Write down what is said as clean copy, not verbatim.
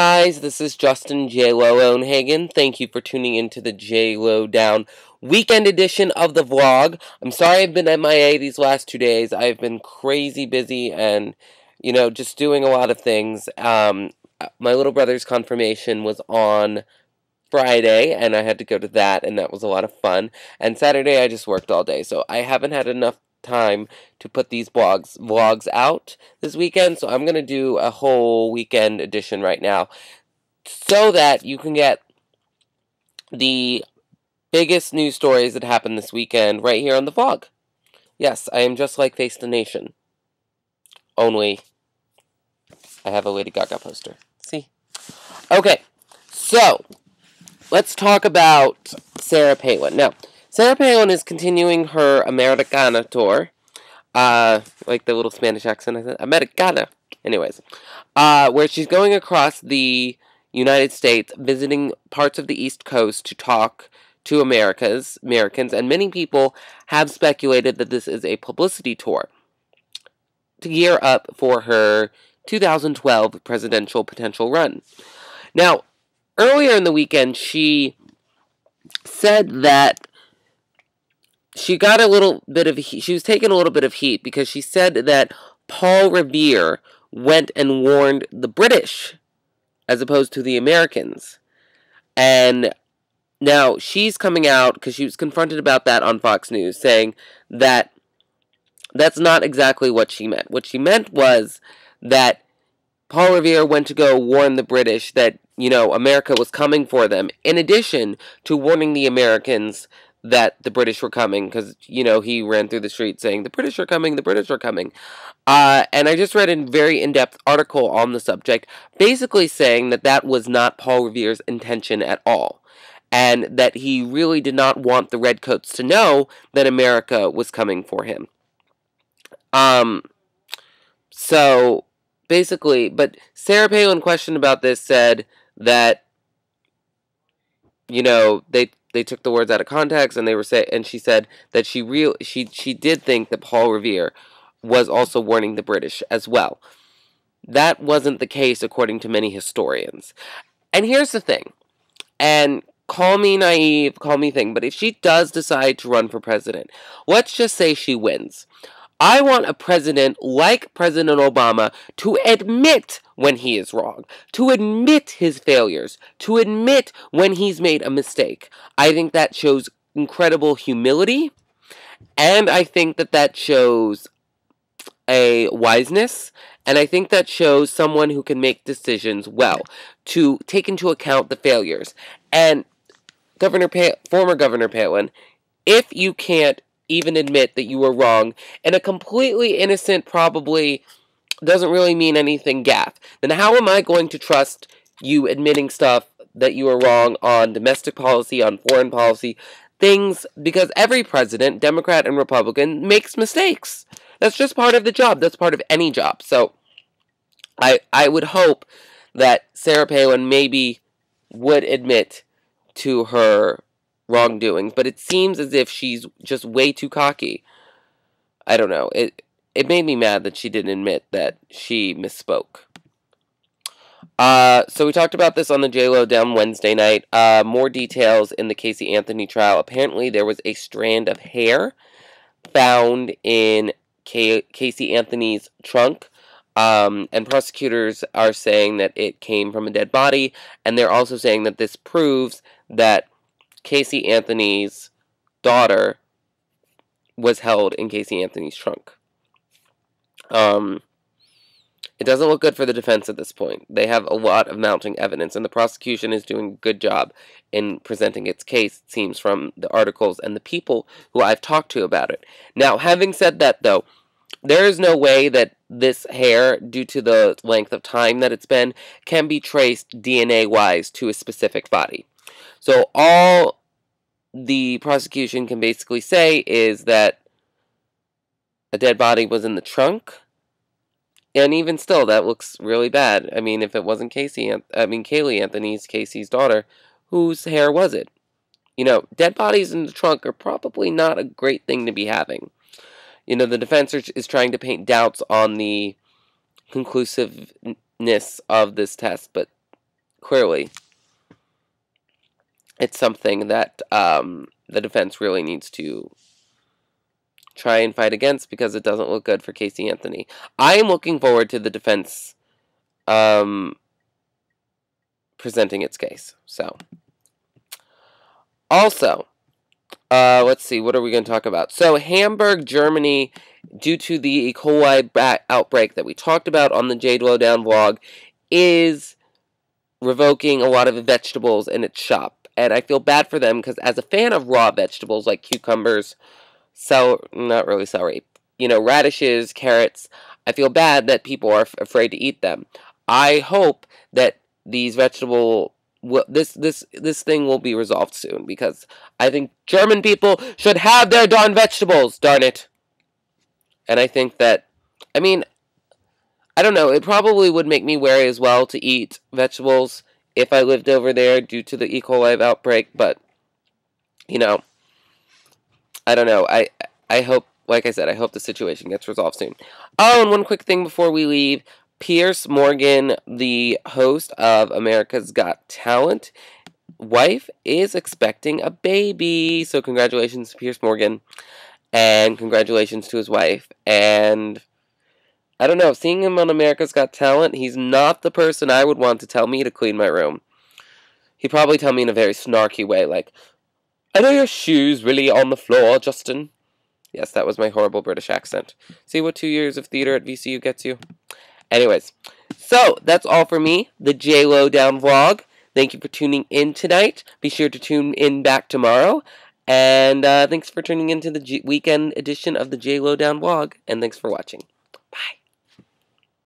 Guys, this is Justin J-Lowdown. Thank you for tuning into the J-Lowdown weekend edition of the vlog. I'm sorry I've been MIA these last 2 days. I've been crazy busy and, just doing a lot of things. My little brother's confirmation was on Friday, and I had to go to that, and that was a lot of fun. And Saturday, I just worked all day, so I haven't had enough time to put these vlogs out this weekend, so I'm going to do a whole weekend edition right now so that you can get the biggest news stories that happened this weekend right here on the vlog. Yes, I am just like Face the Nation. Only I have a Lady Gaga poster. See? Okay, so let's talk about Sarah Palin. Now, Sarah Palin is continuing her Americana tour. Like the little Spanish accent, I said, Americana. Anyways, where she's going across the United States, visiting parts of the East Coast to talk to Americans, and many people have speculated that this is a publicity tour to gear up for her 2012 presidential potential run. Now, earlier in the weekend, she said that she got a little bit of heat. She was taking a little bit of heat because she said that Paul Revere went and warned the British as opposed to the Americans. And now she's coming out because she was confronted about that on Fox News, saying that that's not exactly what she meant. What she meant was that Paul Revere went to go warn the British that, America was coming for them, in addition to warning the Americans that the British were coming, because, he ran through the street saying, the British are coming, the British are coming. And I just read a very in-depth article on the subject, basically saying that that was not Paul Revere's intention at all, and that he really did not want the Redcoats to know that America was coming for him. So, basically, but Sarah Palin, questioned about this, said that, they took the words out of context, and she said that she did think that Paul Revere was also warning the British as well. That wasn't the case, according to many historians. And here's the thing, and call me naive, call me thing, but if she does decide to run for president, let's just say she wins. I want a president like President Obama to admit when he is wrong, to admit his failures, to admit when he's made a mistake. I think that shows incredible humility, and I think that that shows a wiseness, and I think that shows someone who can make decisions well, to take into account the failures. And former Governor Palin, if you can't even admit that you were wrong, and a completely innocent, probably doesn't really mean anything gaffe, then how am I going to trust you admitting stuff that you were wrong on domestic policy, on foreign policy, things, because every president, Democrat and Republican, makes mistakes. That's just part of the job. That's part of any job. So I would hope that Sarah Palin maybe would admit to her wrongdoings, but it seems as if she's just way too cocky. I don't know. It made me mad that she didn't admit that she misspoke. So we talked about this on the J-Lowdown Wednesday night. More details in the Casey Anthony trial. Apparently there was a strand of hair found in Casey Anthony's trunk. And prosecutors are saying that it came from a dead body, and they're also saying that this proves that Casey Anthony's daughter was held in Casey Anthony's trunk. It doesn't look good for the defense at this point. They have a lot of mounting evidence, and the prosecution is doing a good job in presenting its case, it seems, from the articles and the people who I've talked to about it. Now, having said that, though, there is no way that this hair, due to the length of time that it's been, can be traced DNA-wise to a specific body. So all the prosecution can basically say is that a dead body was in the trunk, and even still, that looks really bad. I mean, if it wasn't Kaylee Anthony's, Casey's daughter, whose hair was it? Dead bodies in the trunk are probably not a great thing to be having. The defense is trying to paint doubts on the conclusiveness of this test, but clearly it's something that the defense really needs to try and fight against because it doesn't look good for Casey Anthony. I am looking forward to the defense presenting its case. So, also, let's see, what are we going to talk about? So, Hamburg, Germany, due to the E. coli outbreak that we talked about on the J-Lowdown vlog, is revoking a lot of the vegetables in its shop. And I feel bad for them because as a fan of raw vegetables like cucumbers, not really celery, radishes, carrots, I feel bad that people are afraid to eat them. I hope that these this thing will be resolved soon because I think German people should have their darn vegetables, darn it. And I think that, I don't know, it probably would make me wary as well to eat vegetables if I lived over there due to the E. coli outbreak, but, I don't know. I hope, like I said, I hope the situation gets resolved soon. Oh, and one quick thing before we leave. Piers Morgan, the host of America's Got Talent, wife is expecting a baby. So congratulations to Piers Morgan, and congratulations to his wife. And I don't know, seeing him on America's Got Talent, he's not the person I would want to tell me to clean my room. He'd probably tell me in a very snarky way, like, "Are your shoes really on the floor, Justin?" Yes, that was my horrible British accent. See what 2 years of theater at VCU gets you? Anyways, so that's all for me, the J-Lowdown vlog. Thank you for tuning in tonight. Be sure to tune in back tomorrow. And thanks for tuning into the weekend edition of the J-Lowdown vlog. And thanks for watching.